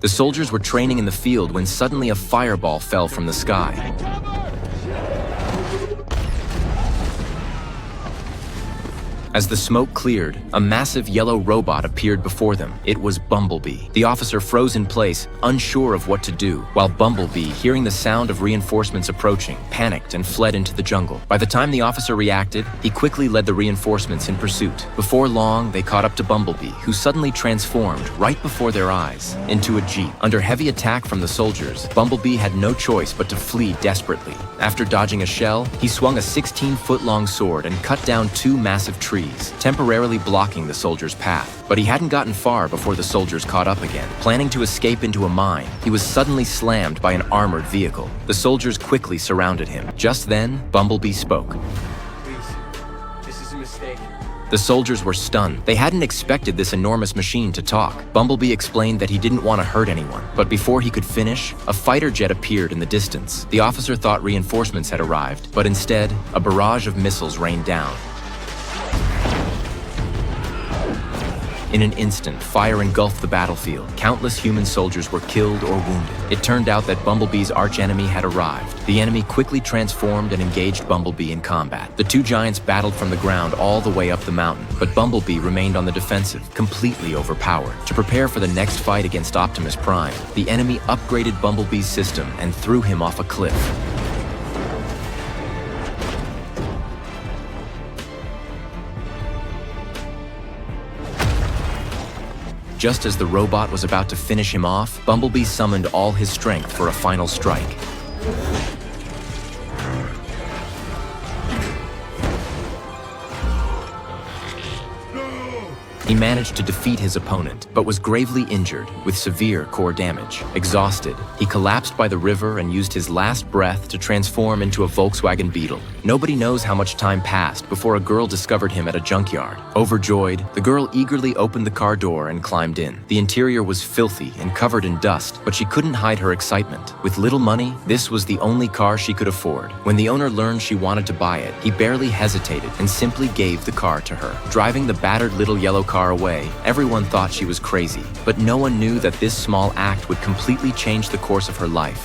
The soldiers were training in the field when suddenly a fireball fell from the sky. As the smoke cleared, a massive yellow robot appeared before them. It was Bumblebee. The officer froze in place, unsure of what to do, while Bumblebee, hearing the sound of reinforcements approaching, panicked and fled into the jungle. By the time the officer reacted, he quickly led the reinforcements in pursuit. Before long, they caught up to Bumblebee, who suddenly transformed, right before their eyes, into a jeep. Under heavy attack from the soldiers, Bumblebee had no choice but to flee desperately. After dodging a shell, he swung a 16-foot-long sword and cut down 2 massive trees, temporarily blocking the soldiers' path. But he hadn't gotten far before the soldiers caught up again. Planning to escape into a mine, he was suddenly slammed by an armored vehicle. The soldiers quickly surrounded him. Just then, Bumblebee spoke. Please, this is a mistake. The soldiers were stunned. They hadn't expected this enormous machine to talk. Bumblebee explained that he didn't want to hurt anyone. But before he could finish, a fighter jet appeared in the distance. The officer thought reinforcements had arrived, but instead, a barrage of missiles rained down. In an instant, fire engulfed the battlefield. Countless human soldiers were killed or wounded. It turned out that Bumblebee's archenemy had arrived. The enemy quickly transformed and engaged Bumblebee in combat. The 2 giants battled from the ground all the way up the mountain, but Bumblebee remained on the defensive, completely overpowered. To prepare for the next fight against Optimus Prime, the enemy upgraded Bumblebee's system and threw him off a cliff. Just as the robot was about to finish him off, Bumblebee summoned all his strength for a final strike. He managed to defeat his opponent, but was gravely injured with severe core damage. Exhausted, he collapsed by the river and used his last breath to transform into a Volkswagen Beetle. Nobody knows how much time passed before a girl discovered him at a junkyard. Overjoyed, the girl eagerly opened the car door and climbed in. The interior was filthy and covered in dust, but she couldn't hide her excitement. With little money, this was the only car she could afford. When the owner learned she wanted to buy it, he barely hesitated and simply gave the car to her. Driving the battered little yellow car away, everyone thought she was crazy, but no one knew that this small act would completely change the course of her life.